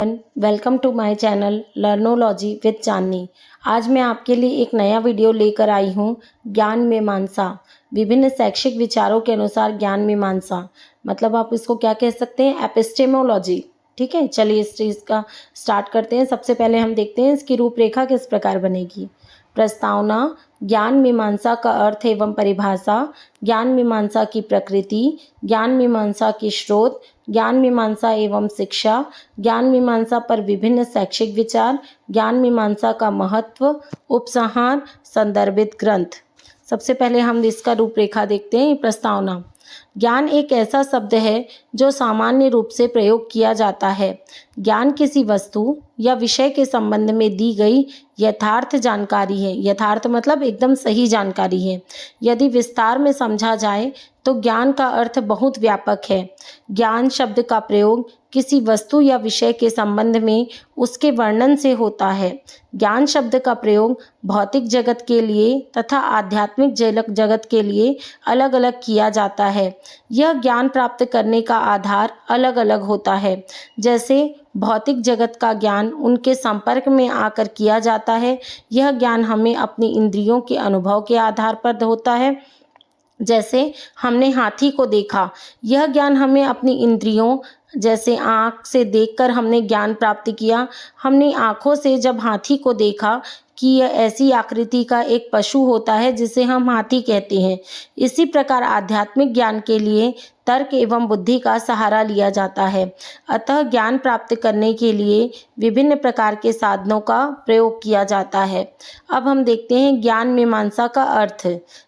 Welcome to my channel Learnology with Chandni. आज मैं आपके लिए एक नया वीडियो लेकर आई हूँ। ज्ञान मीमांसा, विभिन्न शैक्षिक विचारों के अनुसार ज्ञान मीमांसा, मतलब आप इसको क्या कह सकते हैं, एपिस्टेमोलॉजी। ठीक है, चलिए इस चीज़ का स्टार्ट करते हैं। सबसे पहले हम देखते हैं इसकी रूपरेखा किस प्रकार बनेगी। प्रस्तावना, ज्ञान मीमांसा का अर्थ एवं परिभाषा, ज्ञान मीमांसा की प्रकृति, ज्ञान मीमांसा की स्रोत, ज्ञान मीमांसा एवं शिक्षा, ज्ञान मीमांसा पर विभिन्न शैक्षिक विचार, ज्ञान मीमांसा का महत्व, उपसंहार, संदर्भित ग्रंथ। सबसे पहले हम इसका रूपरेखा देखते हैं। प्रस्तावना, ज्ञान एक ऐसा शब्द है जो सामान्य रूप से प्रयोग किया जाता है। ज्ञान किसी वस्तु या विषय के संबंध में दी गई यथार्थ जानकारी है। यथार्थ मतलब एकदम सही जानकारी है। यदि विस्तार में समझा जाए तो ज्ञान का अर्थ बहुत व्यापक है। ज्ञान शब्द का प्रयोग किसी वस्तु या विषय के संबंध में उसके वर्णन से होता है। ज्ञान शब्द का प्रयोग भौतिक जगत के लिए तथा आध्यात्मिक जगत के लिए अलग अलग किया जाता है। यह ज्ञान प्राप्त करने का आधार अलग अलग होता है। जैसे भौतिक जगत का ज्ञान उनके संपर्क में आकर किया जाता है। यह ज्ञान हमें अपनी इंद्रियों के अनुभव के आधार पर होता है। जैसे हमने हाथी को देखा, यह ज्ञान हमें अपनी इंद्रियों जैसे आँख से देखकर हमने ज्ञान प्राप्त किया। हमने आँखों से जब हाथी को देखा कि यह ऐसी आकृति का एक पशु होता है जिसे हम हाथी कहते हैं। इसी प्रकार आध्यात्मिक ज्ञान के लिए तर्क एवं बुद्धि का सहारा लिया जाता है। अतः ज्ञान प्राप्त करने के लिए विभिन्न प्रकार के साधनों का प्रयोग किया जाता है। अब हम देखते हैं ज्ञान मीमांसा का अर्थ।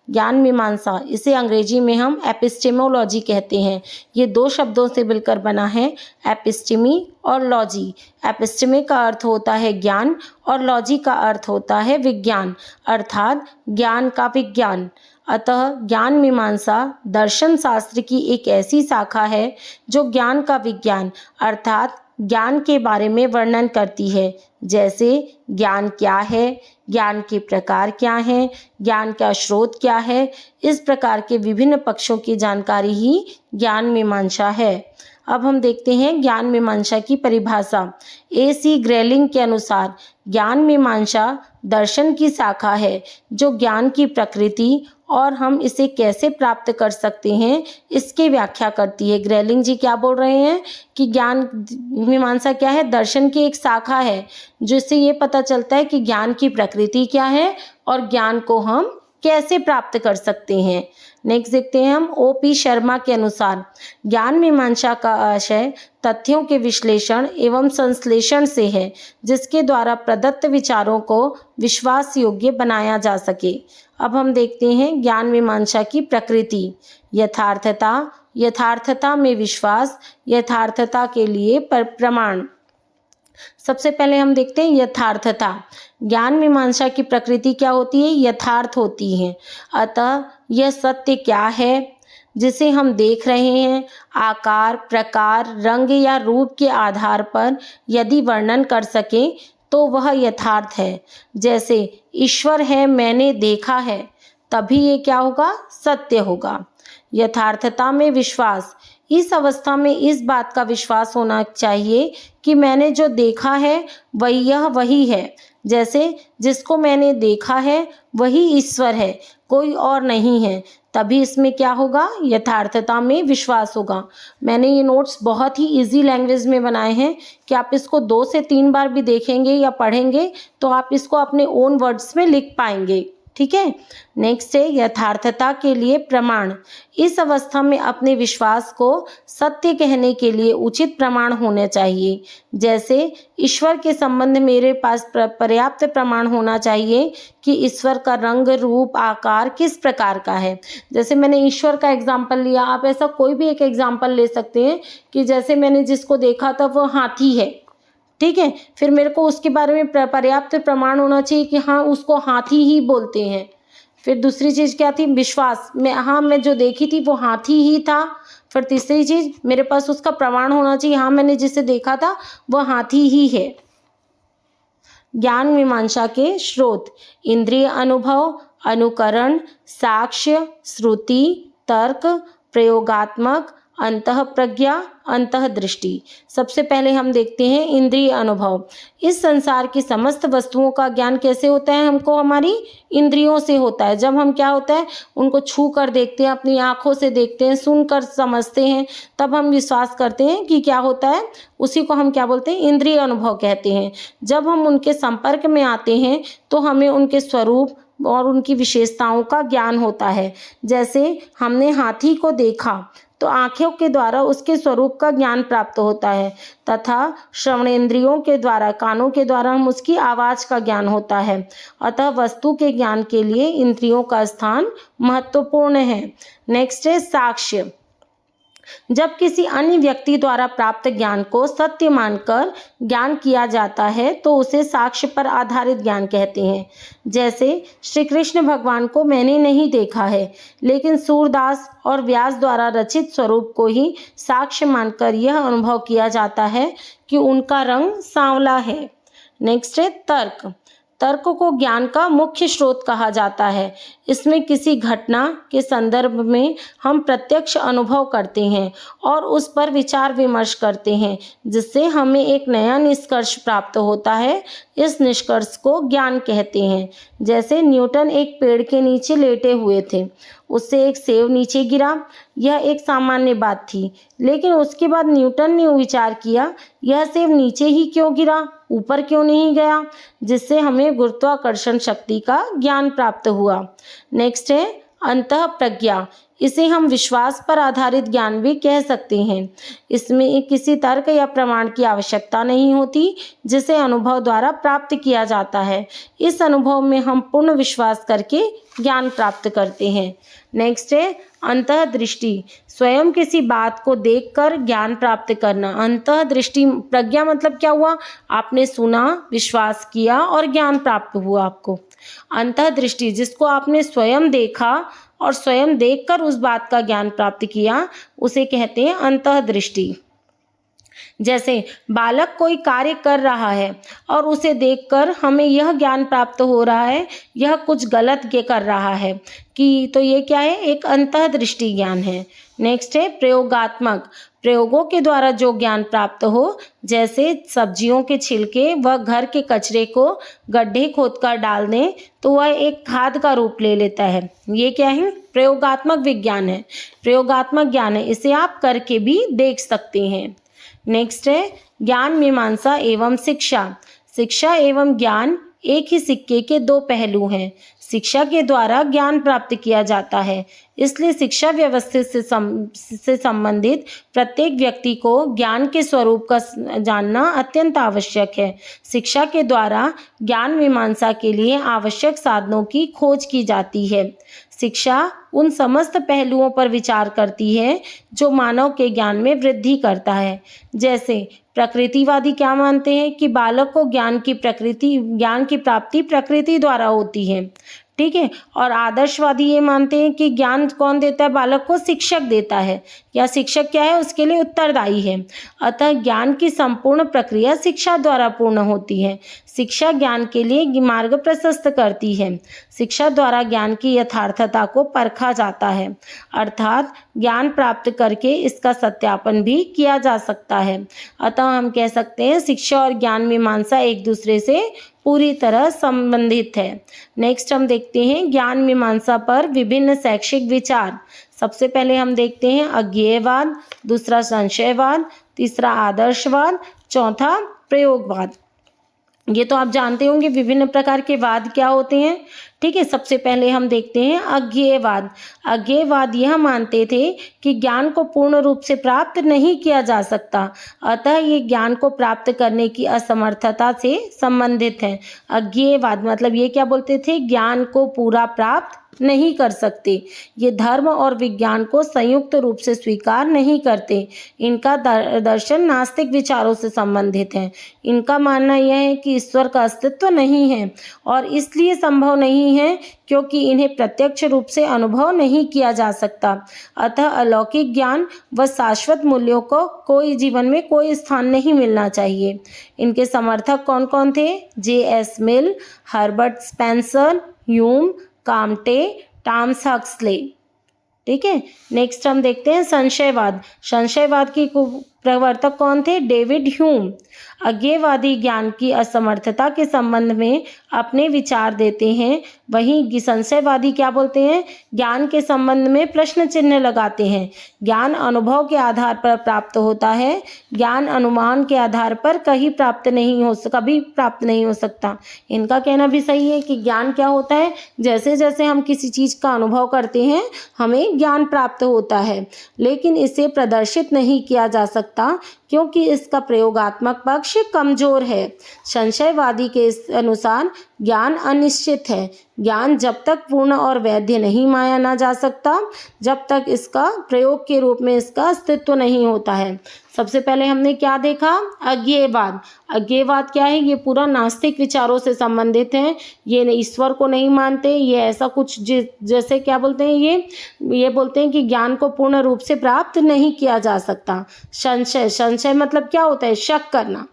ज्ञान मीमांसा, इसे अंग्रेजी में हम एपिस्टेमोलॉजी कहते हैं। ये दो शब्दों से मिलकर बना है, एपिस्टेमी और लॉजी। एपिस्टेमी का अर्थ होता है ज्ञान और लॉजी का अर्थ होता है विज्ञान, अर्थात ज्ञान का विज्ञान। अतः ज्ञान मीमांसा दर्शन शास्त्र की एक ऐसी शाखा है जो ज्ञान का विज्ञान अर्थात ज्ञान के बारे में वर्णन करती है। जैसे ज्ञान क्या है, ज्ञान के प्रकार क्या हैं, ज्ञान का स्रोत क्या है, इस प्रकार के विभिन्न पक्षों की जानकारी ही ज्ञान मीमांसा है। अब हम देखते हैं ज्ञान मीमांसा की परिभाषा। AC ग्रेलिंग के अनुसार ज्ञान मीमांसा दर्शन की शाखा है जो ज्ञान की प्रकृति और हम इसे कैसे प्राप्त कर सकते हैं इसकी व्याख्या करती है। ग्रेलिंग जी क्या बोल रहे हैं कि ज्ञान मीमांसा क्या है, दर्शन की एक शाखा है जिससे ये पता चलता है कि ज्ञान की प्रकृति क्या है और ज्ञान को हम कैसे प्राप्त कर सकते हैं। नेक्स्ट देखते हैं हम OP शर्मा के अनुसार ज्ञान मीमांसा का आशय तथ्यों के विश्लेषण एवं संश्लेषण से है जिसके द्वारा प्रदत्त विचारों को विश्वास योग्य बनाया जा सके। अब हम देखते हैं ज्ञान मीमांसा की प्रकृति। यथार्थता, यथार्थता में विश्वास, यथार्थता के लिए प्रमाण। सबसे पहले हम देखते हैं यथार्थता। ज्ञान मीमांसा की प्रकृति क्या होती है, यथार्थ होती है। अतः यह सत्य क्या है जिसे हम देख रहे हैं, आकार, प्रकार, रंग या रूप के आधार पर यदि वर्णन कर सके तो वह यथार्थ है। जैसे ईश्वर है, मैंने देखा है, तभी ये क्या होगा, सत्य होगा। यथार्थता में विश्वास, इस अवस्था में इस बात का विश्वास होना चाहिए कि मैंने जो देखा है वही है। जैसे जिसको मैंने देखा है वही ईश्वर है, कोई और नहीं है, तभी इसमें क्या होगा, यथार्थता में विश्वास होगा। मैंने ये नोट्स बहुत ही इजी लैंग्वेज में बनाए हैं कि आप इसको 2 से 3 बार भी देखेंगे या पढ़ेंगे तो आप इसको अपने ओन वर्ड्स में लिख पाएंगे। ठीक है। नेक्स्ट है यथार्थता के लिए प्रमाण। इस अवस्था में अपने विश्वास को सत्य कहने के लिए उचित प्रमाण होने चाहिए। जैसे ईश्वर के संबंध मेरे पास पर्याप्त प्रमाण होना चाहिए कि ईश्वर का रंग, रूप, आकार किस प्रकार का है। जैसे मैंने ईश्वर का एग्जाम्पल लिया, आप ऐसा कोई भी एक एग्जाम्पल ले सकते हैं कि जैसे मैंने जिसको देखा था वो हाथी है, ठीक है, फिर मेरे को उसके बारे में पर्याप्त प्रमाण होना चाहिए कि हाँ उसको हाथी ही बोलते हैं। फिर दूसरी चीज़ क्या थी, विश्वास में, हाँ मैं जो देखी थी वो हाथी ही था। फिर तीसरी चीज़, मेरे पास उसका प्रमाण होना चाहिए, हाँ मैंने जिसे देखा था वो हाथी ही है। ज्ञान मीमांसा के स्रोत, इंद्रिय अनुभव, अनुकरण, साक्ष्य, श्रुति, तर्क, प्रयोगात्मक, अंतः प्रज्ञा, अंतः दृष्टि। सबसे पहले हम देखते हैं इंद्रिय अनुभव। इस संसार की समस्त वस्तुओं का ज्ञान कैसे होता है? हमको हमारी इंद्रियों से होता है। जब हम क्या होता है उनको छू कर देखते हैं, अपनी आँखों से देखते हैं, सुनकर समझते हैं, तब हम विश्वास करते हैं कि क्या होता है, उसी को हम क्या बोलते हैं? इंद्रिय अनुभव कहते हैं। जब हम उनके संपर्क में आते हैं तो हमें उनके स्वरूप और उनकी विशेषताओं का ज्ञान होता है। जैसे हमने हाथी को देखा तो आँखों के द्वारा उसके स्वरूप का ज्ञान प्राप्त होता है, तथा श्रवणेंद्रियों के द्वारा, कानों के द्वारा हम उसकी आवाज़ का ज्ञान होता है। अतः वस्तु के ज्ञान के लिए इंद्रियों का स्थान महत्वपूर्ण है। नेक्स्ट है साक्ष्य। जब किसी अन्य व्यक्ति द्वारा प्राप्त ज्ञान को सत्य मानकर ज्ञान किया जाता है तो उसे साक्ष्य पर आधारित ज्ञान कहते हैं। जैसे श्री कृष्ण भगवान को मैंने नहीं देखा है, लेकिन सूरदास और व्यास द्वारा रचित स्वरूप को ही साक्ष्य मानकर यह अनुभव किया जाता है कि उनका रंग सांवला है। नेक्स्ट है तर्क। तर्क को ज्ञान का मुख्य स्रोत कहा जाता है। इसमें किसी घटना के संदर्भ में हम प्रत्यक्ष अनुभव करते हैं और उस पर विचार विमर्श करते हैं, जिससे हमें एक नया निष्कर्ष प्राप्त होता है। इस निष्कर्ष को ज्ञान कहते हैं। जैसे न्यूटन एक पेड़ के नीचे लेटे हुए थे, उससे एक सेब नीचे गिरा। यह एक सामान्य बात थी, लेकिन उसके बाद न्यूटन ने विचार किया, यह सेब नीचे ही क्यों गिरा, ऊपर क्यों नहीं गया, जिससे हमें गुरुत्वाकर्षण शक्ति का ज्ञान प्राप्त हुआ। नेक्स्ट है अंतः प्रज्ञा। इसे हम विश्वास पर आधारित ज्ञान भी कह सकते हैं। इसमें किसी तर्क या प्रमाण की आवश्यकता नहीं होती, जिसे अनुभव द्वारा प्राप्त किया जाता है। इस अनुभव में हम पूर्ण विश्वास करके ज्ञान प्राप्त करते हैं। नेक्स्ट है अंतः दृष्टि। स्वयं किसी बात को देखकर ज्ञान प्राप्त करना। अंतः दृष्टि, प्रज्ञा मतलब क्या हुआ? आपने सुना, विश्वास किया और ज्ञान प्राप्त हुआ आपको। अंतः दृष्टि, जिसको आपने स्वयं देखा और स्वयं देखकर उस बात का ज्ञान प्राप्त किया, उसे कहते हैं अंतः दृष्टि। जैसे बालक कोई कार्य कर रहा है और उसे देखकर हमें यह ज्ञान प्राप्त हो रहा है, यह कुछ गलत कर रहा है कि, तो ये क्या है? एक अंतर्दृष्टि ज्ञान है। नेक्स्ट है प्रयोगात्मक। प्रयोगों के द्वारा जो ज्ञान प्राप्त हो, जैसे सब्जियों के छिलके व घर के कचरे को गड्ढे खोदकर डाल दें तो वह एक खाद का रूप ले लेता है। ये क्या है? प्रयोगात्मक विज्ञान है, प्रयोगात्मक ज्ञान है। इसे आप करके भी देख सकते हैं। नेक्स्ट है ज्ञान मीमांसा एवं शिक्षा। शिक्षा एवं ज्ञान एक ही सिक्के के दो पहलू हैं। शिक्षा के द्वारा ज्ञान प्राप्त किया जाता है, इसलिए शिक्षा व्यवस्था से संबंधित प्रत्येक व्यक्ति को ज्ञान के स्वरूप का जानना अत्यंत आवश्यक है। शिक्षा के द्वारा ज्ञान मीमांसा के लिए आवश्यक साधनों की खोज की जाती है। शिक्षा उन समस्त पहलुओं पर विचार करती है जो मानव के ज्ञान में वृद्धि करता है। जैसे प्रकृतिवादी क्या मानते हैं कि बालक को ज्ञान की प्राप्ति प्रकृति द्वारा होती है, ठीक है। और आदर्शवादी ये मानते हैं कि ज्ञान कौन देता है? बालक को शिक्षक देता है, या शिक्षक क्या है? उसके लिए उत्तरदायी है। अतः ज्ञान की संपूर्ण प्रक्रिया शिक्षा द्वारा पूर्ण होती है। शिक्षा ज्ञान के लिए मार्ग प्रशस्त करती है। शिक्षा द्वारा ज्ञान की यथार्थता को परखा जाता है, अर्थात ज्ञान प्राप्त करके इसका सत्यापन भी किया जा सकता है। अतः हम कह सकते हैं शिक्षा और ज्ञान मीमांसा एक दूसरे से पूरी तरह संबंधित है। नेक्स्ट हम देखते हैं ज्ञान मीमांसा पर विभिन्न शैक्षिक विचार। सबसे पहले हम देखते हैं अज्ञेयवाद, दूसरा संशयवाद, तीसरा आदर्शवाद, चौथा प्रयोगवाद। ये तो आप जानते होंगे विभिन्न प्रकार के वाद क्या होते हैं, ठीक है। सबसे पहले हम देखते हैं अज्ञेयवाद। अज्ञेयवाद यह मानते थे कि ज्ञान को पूर्ण रूप से प्राप्त नहीं किया जा सकता, अतः ये ज्ञान को प्राप्त करने की असमर्थता से संबंधित है। अज्ञेयवाद मतलब ये क्या बोलते थे? ज्ञान को पूरा प्राप्त नहीं कर सकते। ये धर्म और विज्ञान को संयुक्त रूप से स्वीकार नहीं करते। इनका दर्शन नास्तिक विचारों से संबंधित है। इनका मानना यह है कि ईश्वर का अस्तित्व नहीं है और इसलिए संभव नहीं है क्योंकि इन्हें प्रत्यक्ष रूप से अनुभव नहीं किया जा सकता। अतः अलौकिक ज्ञान व शाश्वत मूल्यों को कोई जीवन में कोई स्थान नहीं मिलना चाहिए। इनके समर्थक कौन कौन थे? J.S. Mill, Herbert Spencer, Hume, Comte, Thomas Huxley. ठीक है। नेक्स्ट हम देखते हैं संशयवाद। संशयवाद की प्रवर्तक कौन थे? David Hume. अज्ञेयवादी ज्ञान की असमर्थता के संबंध में अपने विचार देते हैं, वहीं संशयवादी क्या बोलते हैं? ज्ञान के संबंध में प्रश्न चिन्ह लगाते हैं। ज्ञान अनुभव के आधार पर प्राप्त होता है, ज्ञान अनुमान के आधार पर कभी प्राप्त नहीं हो सकता। इनका कहना भी सही है कि ज्ञान क्या होता है? जैसे जैसे हम किसी चीज़ का अनुभव करते हैं हमें ज्ञान प्राप्त होता है, लेकिन इसे प्रदर्शित नहीं किया जा सकता क्योंकि इसका प्रयोगात्मक पक्ष कमजोर है। संशयवादी के अनुसार ज्ञान अनिश्चित है। ज्ञान जब तक पूर्ण और वैध नहीं माना जा सकता, जब तक इसका प्रयोग के रूप में इसका अस्तित्व नहीं होता है। सबसे पहले हमने क्या देखा? अज्ञेयवाद। अज्ञेयवाद क्या है? ये पूरा नास्तिक विचारों से संबंधित है। ये ईश्वर को नहीं मानते, ये ऐसा कुछ जैसे क्या बोलते हैं, ये बोलते हैं कि ज्ञान को पूर्ण रूप से प्राप्त नहीं किया जा सकता। संशय मतलब क्या होता है? शक करना।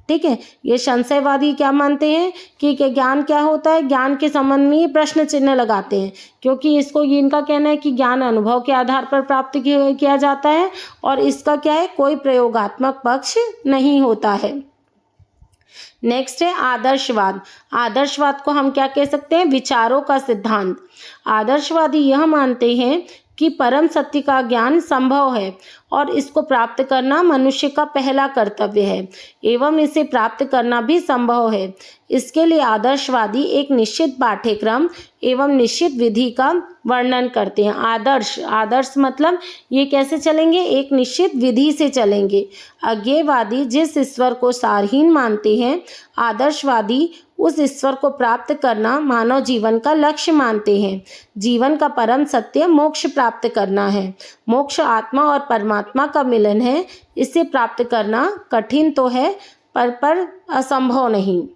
ठीक है। ये संशयवादी क्या मानते हैं कि ज्ञान क्या होता है? ज्ञान के संबंध में ये प्रश्न चिन्ह लगाते हैं, क्योंकि इनका कहना है कि ज्ञान अनुभव के आधार पर प्राप्त किया जाता है और इसका क्या है? कोई प्रयोगात्मक पक्ष नहीं होता है। नेक्स्ट है आदर्शवाद। आदर्शवाद को हम क्या कह सकते हैं? विचारों का सिद्धांत। आदर्शवादी यह मानते हैं कि परम सत्य का ज्ञान संभव है और इसको प्राप्त करना मनुष्य का पहला कर्तव्य है एवं इसे प्राप्त करना भी संभव है। इसके लिए आदर्शवादी एक निश्चित पाठ्यक्रम एवं निश्चित विधि का वर्णन करते हैं। आदर्श मतलब ये कैसे चलेंगे? एक निश्चित विधि से चलेंगे। अज्ञेयवादी जिस ईश्वर को सारहीन मानते हैं, आदर्शवादी उस ईश्वर को प्राप्त करना मानव जीवन का लक्ष्य मानते हैं। जीवन का परम सत्य मोक्ष प्राप्त करना है। मोक्ष आत्मा और परमात्मा का मिलन है। इसे प्राप्त करना कठिन तो है पर असंभव नहीं।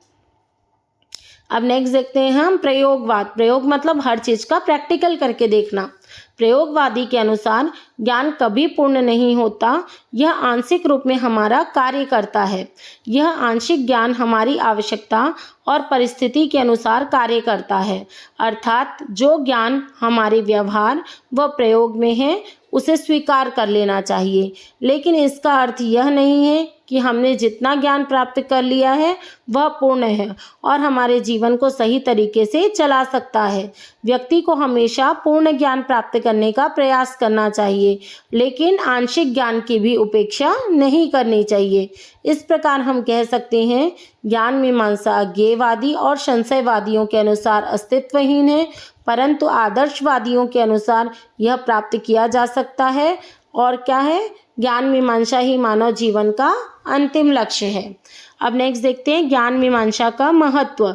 अब नेक्स्ट देखते हैं हम प्रयोगवाद। प्रयोग मतलब हर चीज का प्रैक्टिकल करके देखना। प्रयोगवादी के अनुसार ज्ञान कभी पूर्ण नहीं होता, यह आंशिक रूप में हमारा कार्य करता है। यह आंशिक ज्ञान हमारी आवश्यकता और परिस्थिति के अनुसार कार्य करता है, अर्थात जो ज्ञान हमारे व्यवहार व प्रयोग में है उसे स्वीकार कर लेना चाहिए। लेकिन इसका अर्थ यह नहीं है कि हमने जितना ज्ञान प्राप्त कर लिया है वह पूर्ण है और हमारे जीवन को सही तरीके से चला सकता है। व्यक्ति को हमेशा पूर्ण ज्ञान प्राप्त करने का प्रयास करना चाहिए, लेकिन आंशिक ज्ञान की भी उपेक्षा नहीं करनी चाहिए। इस प्रकार हम कह सकते हैं ज्ञान मीमांसा अज्ञेयवादी और संशयवादियों के अनुसार अस्तित्वहीन है, परंतु आदर्शवादियों के अनुसार यह प्राप्त किया जा सकता है। और क्या है? ज्ञान मीमांसा ही मानव जीवन का अंतिम लक्ष्य है। अब नेक्स्ट देखते हैं ज्ञान मीमांसा का महत्व।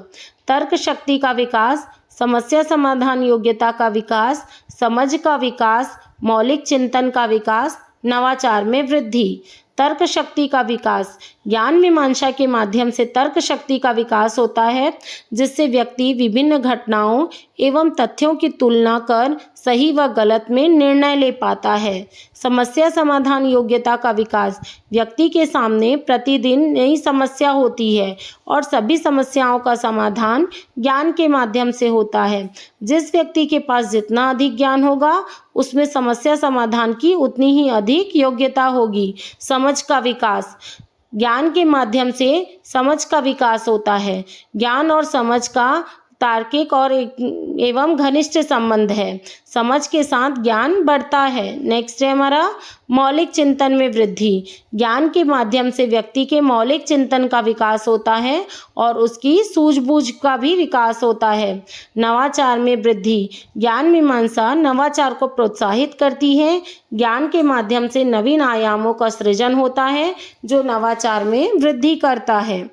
तर्क शक्ति का विकास, समस्या समाधान योग्यता का विकास, समझ का विकास, मौलिक चिंतन का विकास, नवाचार में वृद्धि। तर्क शक्ति का विकास। ज्ञान मीमांसा के माध्यम से तर्क शक्ति का विकास होता है, जिससे व्यक्ति विभिन्न घटनाओं एवं तथ्यों की तुलना कर सही व गलत में निर्णय ले पाता है। समस्या समाधान योग्यता का विकास। व्यक्ति के सामने प्रतिदिन नई समस्या होती है और सभी समस्याओं का समाधान ज्ञान के माध्यम से होता है। जिस व्यक्ति के पास जितना अधिक ज्ञान होगा उसमें समस्या समाधान की उतनी ही अधिक योग्यता होगी। समझ का विकास। ज्ञान के माध्यम से समझ का विकास होता है। ज्ञान और समझ का तार्किक और एवं घनिष्ठ संबंध है। समझ के साथ ज्ञान बढ़ता है। नेक्स्ट है हमारा मौलिक चिंतन में वृद्धि। ज्ञान के माध्यम से व्यक्ति के मौलिक चिंतन का विकास होता है और उसकी सूझबूझ का भी विकास होता है। नवाचार में वृद्धि। ज्ञान मीमांसा नवाचार को प्रोत्साहित करती है। ज्ञान के माध्यम से नवीन आयामों का सृजन होता है जो नवाचार में वृद्धि करता है।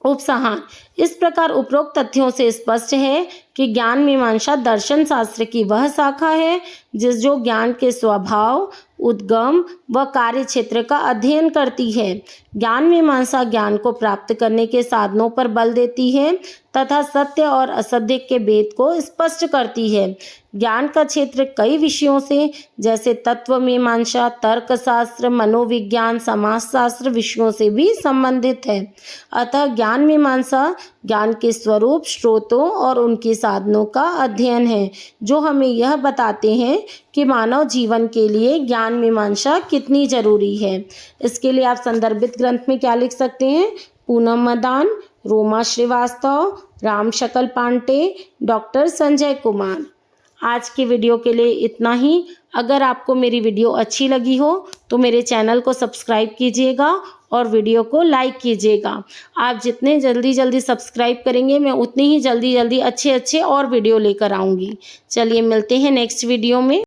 उपसंहार। इस प्रकार उपरोक्त तथ्यों से स्पष्ट है कि ज्ञान मीमांसा दर्शन शास्त्र की वह शाखा है जो ज्ञान के स्वभाव, उद्गम व कार्य क्षेत्र का अध्ययन करती है। ज्ञान मीमांसा ज्ञान को प्राप्त करने के साधनों पर बल देती है तथा सत्य और असत्य के भेद को स्पष्ट करती है। ज्ञान का क्षेत्र कई विषयों से जैसे तत्व मीमांसा, तर्कशास्त्र, मनोविज्ञान, समाजशास्त्र विषयों से भी संबंधित है। अतः ज्ञान मीमांसा ज्ञान के स्वरूप, स्रोतों और उनके साधनों का अध्ययन है, जो हमें यह बताते हैं कि मानव जीवन के लिए ज्ञान मीमांसा कितनी जरूरी है। इसके लिए आप संदर्भित ग्रंथ में क्या लिख सकते हैं? पूनम मदान, रोमा श्रीवास्तव, राम शकल पांडे, डॉक्टर संजय कुमार। आज की वीडियो के लिए इतना ही। अगर आपको मेरी वीडियो अच्छी लगी हो तो मेरे चैनल को सब्सक्राइब कीजिएगा और वीडियो को लाइक कीजिएगा। आप जितने जल्दी सब्सक्राइब करेंगे, मैं उतनी ही जल्दी अच्छे और वीडियो लेकर आऊँगी। चलिए मिलते हैं नेक्स्ट वीडियो में।